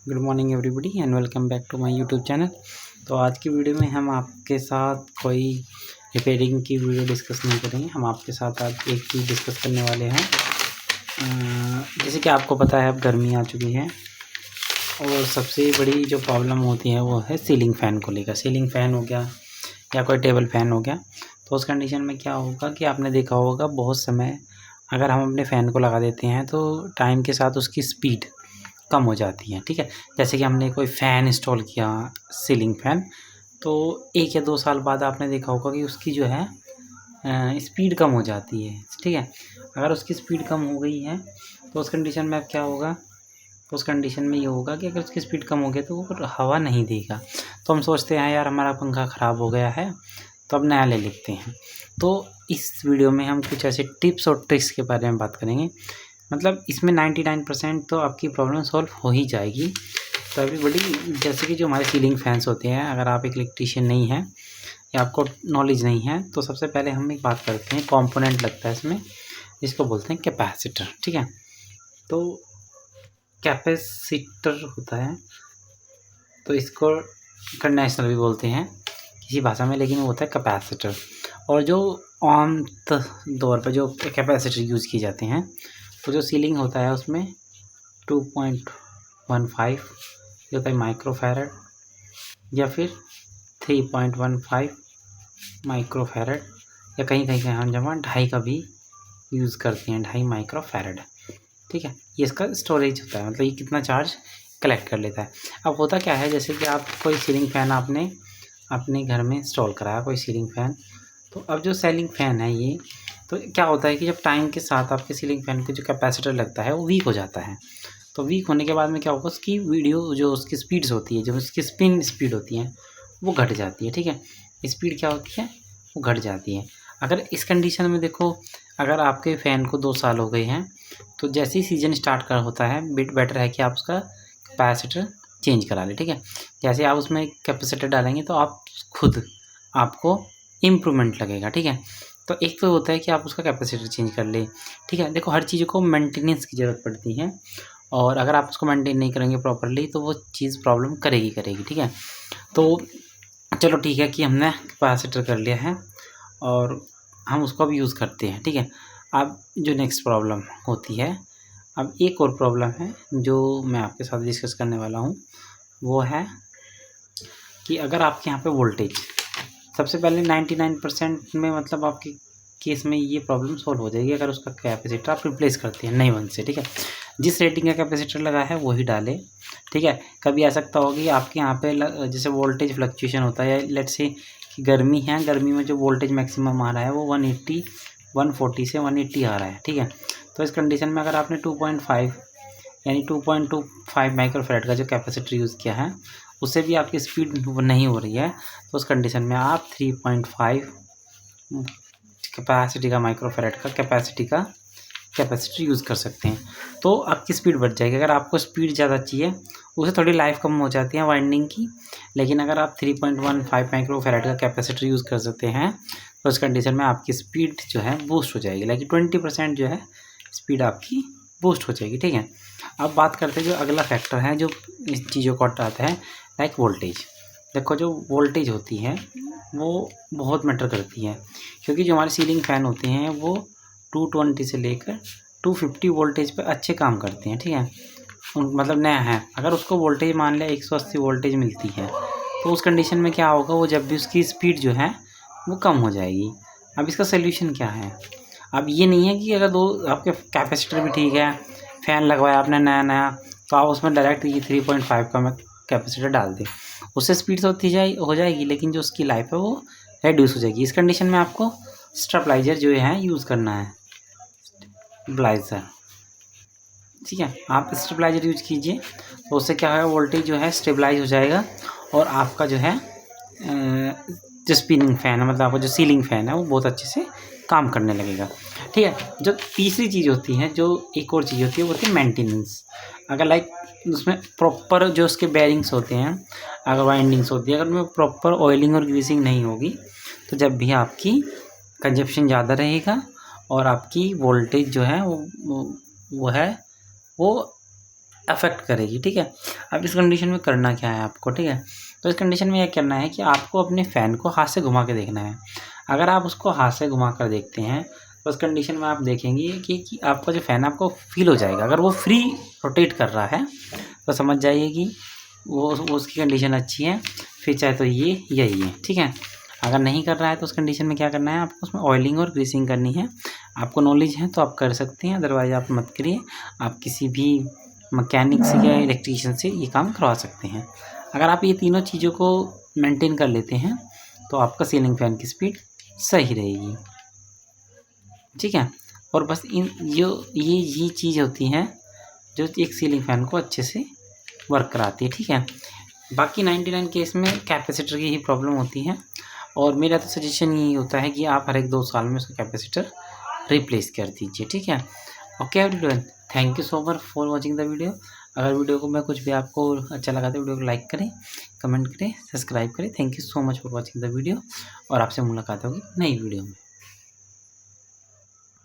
Good morning everybody and welcome back to my YouTube channel. तो आज की video में हम आपके साथ कोई रिपेयरिंग की वीडियो डिस्कस नहीं करेंगे। हम आपके साथ आज एक चीज़ डिस्कस करने वाले हैं। जैसे कि आपको पता है अब गर्मी आ चुकी है और सबसे बड़ी जो प्रॉब्लम होती है वो है सीलिंग फ़ैन को लेकर। सीलिंग फ़ैन हो गया या कोई टेबल फ़ैन हो गया, तो उस कंडीशन में क्या होगा कि आपने देखा होगा बहुत समय अगर हम अपने फ़ैन को लगा देते हैं तो टाइम के साथ उसकी स्पीड कम हो जाती है। ठीक है, जैसे कि हमने कोई फ़ैन इंस्टॉल किया सीलिंग फ़ैन, तो 1 या 2 साल बाद आपने देखा होगा कि उसकी जो है स्पीड कम हो जाती है। ठीक है, अगर उसकी स्पीड कम हो गई है तो उस कंडीशन में अब क्या होगा, तो उस कंडीशन में ये होगा कि अगर उसकी स्पीड कम हो गई तो वो हवा नहीं देगा। तो हम सोचते हैं यार हमारा पंखा ख़राब हो गया है तो अब नया ले लेते हैं। तो इस वीडियो में हम कुछ ऐसे टिप्स और ट्रिक्स के बारे में बात करेंगे। मतलब इसमें 99% तो आपकी प्रॉब्लम सॉल्व हो ही जाएगी। तो एवरीबॉडी, जैसे कि जो हमारे सीलिंग फैंस होते हैं, अगर आप एक इलेक्ट्रीशियन नहीं हैं या आपको नॉलेज नहीं है तो सबसे पहले हम एक बात करते हैं। कंपोनेंट लगता है इसमें, जिसको बोलते हैं कैपेसिटर। ठीक है, तो कैपेसिटर होता है, तो इसको कंडेंसर भी बोलते हैं किसी भाषा में, लेकिन वो होता है कैपेसिटर। और जो आम तौर पर जो कैपेसिटर यूज़ किए जाते हैं, तो जो सीलिंग होता है उसमें 2.15 ये होता है माइक्रोफैरड, या फिर 3.15 माइक्रोफैरड, या कहीं कहीं हम जमा 2.5 का भी यूज़ करते हैं, 2.5 माइक्रोफैरड। ठीक है, ये इसका स्टोरेज होता है, मतलब ये कितना चार्ज कलेक्ट कर लेता है। अब होता क्या है, जैसे कि आप कोई सीलिंग फ़ैन आपने अपने घर में इंस्टॉल कराया, कोई सीलिंग फ़ैन, तो अब जो सीलिंग फ़ैन है ये, तो क्या होता है कि जब टाइम के साथ आपके सीलिंग फ़ैन के जो कैपेसिटर लगता है वो वीक हो जाता है। तो वीक होने के बाद में क्या होगा, उसकी वीडियो जो उसकी स्पीड्स होती है, जो उसकी स्पिन स्पीड होती है वो घट जाती है। ठीक है, स्पीड क्या होती है, वो घट जाती है। अगर इस कंडीशन में देखो, अगर आपके फ़ैन को 2 साल हो गए हैं तो जैसे ही सीज़न स्टार्ट कर होता है बेटर है कि आप उसका कैपेसिटर चेंज करा लें। ठीक है, जैसे आप उसमें कैपेसिटर डालेंगे तो आप खुद आपको इम्प्रूवमेंट लगेगा। ठीक है, तो एक तो होता है कि आप उसका कैपेसिटर चेंज कर लें। ठीक है, देखो हर चीज़ को मेंटेनेंस की ज़रूरत पड़ती है, और अगर आप उसको मेंटेन नहीं करेंगे प्रॉपर्ली तो वो चीज़ प्रॉब्लम करेगी। ठीक है, तो चलो ठीक है कि हमने कैपेसिटर कर लिया है और हम उसको अब यूज़ करते हैं। ठीक है, अब जो नेक्स्ट प्रॉब्लम होती है, अब एक और प्रॉब्लम है जो मैं आपके साथ डिस्कस करने वाला हूँ, वो है कि अगर आपके यहाँ पे वोल्टेज, सबसे पहले 99% में मतलब आपके केस में ये प्रॉब्लम सॉल्व हो जाएगी अगर उसका कैपेसिटर आप रिप्लेस करते हैं नए वन से। ठीक है, जिस रेटिंग का कैपेसिटर लगा है वही डालें। ठीक है, कभी ऐसा सकता होगा कि आपके यहाँ पे जैसे वोल्टेज फ्लक्चुएशन होता है, लेट्स से कि गर्मी है, गर्मी में जो वोल्टेज मैक्सिमम आ रहा है वो 180 140 से 180 आ रहा है। ठीक है, तो इस कंडीशन में अगर आपने 2.5 यानी 2.25 माइक्रोफैरड का जो कैपेसिटर यूज़ किया है उससे भी आपकी स्पीड नहीं हो रही है, तो उस कंडीशन में आप 3.5 कैपेसिटी का माइक्रोफैरड का कैपेसिटर यूज़ कर सकते हैं। तो आपकी स्पीड बढ़ जाएगी। अगर आपको स्पीड ज़्यादा चाहिए, उसे थोड़ी लाइफ कम हो जाती है वाइंडिंग की, लेकिन अगर आप 3.15 माइक्रोफैरड का कैपेसिटर यूज़ कर सकते हैं तो उस कंडीशन में आपकी स्पीड जो है बूस्ट हो जाएगी, लाइक 20% जो है स्पीड आपकी बूस्ट हो जाएगी। ठीक है, अब बात करते हैं जो अगला फैक्टर है जो इस चीज़ों को हटाता है, लाइक वोल्टेज। देखो जो वोल्टेज होती है वो बहुत मैटर करती है, क्योंकि जो हमारे सीलिंग फ़ैन होते हैं वो 220 से लेकर 250 वोल्टेज पे अच्छे काम करते हैं। ठीक है, मतलब नया है, अगर उसको वोल्टेज मान लिया 180 वोल्टेज मिलती है तो उस कंडीशन में क्या होगा, वो जब भी उसकी स्पीड जो है वो कम हो जाएगी। अब इसका सोल्यूशन क्या है, अब ये नहीं है कि अगर दो आपके कैपेसिटर भी ठीक है, फ़ैन लगवाया आपने नया तो आप उसमें डायरेक्ट ये 3.5 का कैपेसिटर डाल दें, उससे स्पीड तो हो जाएगी, लेकिन जो उसकी लाइफ है वो रेड्यूस हो जाएगी। इस कंडीशन में आपको स्टेबलाइजर जो है यूज़ करना है, स्टेबलाइजर। ठीक है, आप स्टेबलाइजर यूज कीजिए, तो उससे क्या होगा, वोल्टेज जो है स्टेबलाइज हो जाएगा और आपका जो है जो स्पिनिंग फ़ैन है, मतलब आपका जो सीलिंग फ़ैन है वो बहुत अच्छे से काम करने लगेगा। ठीक है, जो तीसरी चीज़ होती है, जो एक और चीज़ होती है वो होती है मेंटेनेंस। अगर लाइक उसमें प्रॉपर जो उसके बेयरिंग्स होते हैं, अगर वाइंडिंग्स होती है, अगर उनमें प्रॉपर ऑयलिंग और ग्रीसिंग नहीं होगी तो जब भी आपकी कंजप्शन ज़्यादा रहेगा और आपकी वोल्टेज जो है वो अफेक्ट करेगी, ठीक है। अब इस कंडीशन में करना क्या है आपको, ठीक है। तो इस कंडीशन में यह करना है कि आपको अपने फ़ैन को हाथ से घुमा के देखना है। अगर आप उसको हाथ से घुमा कर देखते हैं तो उस कंडीशन में आप देखेंगे कि आपका जो फ़ैन आपको फील हो जाएगा। अगर वो फ्री रोटेट कर रहा है तो समझ जाइए कि वो उसकी कंडीशन अच्छी है, फिर चाहे तो ये या ये, ठीक है। अगर नहीं कर रहा है तो उस कंडीशन में क्या करना है आपको, उसमें ऑयलिंग और ग्रीसिंग करनी है। आपको नॉलेज है तो आप कर सकते हैं, अदरवाइज़ आप मत करिए। आप किसी भी मैकेनिक से या इलेक्ट्रीशियन से ये काम करवा सकते हैं। अगर आप ये तीनों चीज़ों को मेंटेन कर लेते हैं तो आपका सीलिंग फ़ैन की स्पीड सही रहेगी, ठीक है। और बस ये चीज़ होती हैं जो एक सीलिंग फ़ैन को अच्छे से वर्क कराती है, ठीक है। बाकी 99 केस में कैपेसिटर की ही प्रॉब्लम होती है और मेरा तो सजेशन यही होता है कि आप हर 1-2 साल में उसका कैपेसिटर रिप्लेस कर दीजिए, ठीक है। Okay everyone, thank you so much for watching the video. अगर वीडियो को मैं कुछ भी आपको अच्छा लगा तो वीडियो को लाइक करें, कमेंट करें, सब्सक्राइब करें। Thank you so much for watching the video और आपसे मुलाकात होगी नई वीडियो में।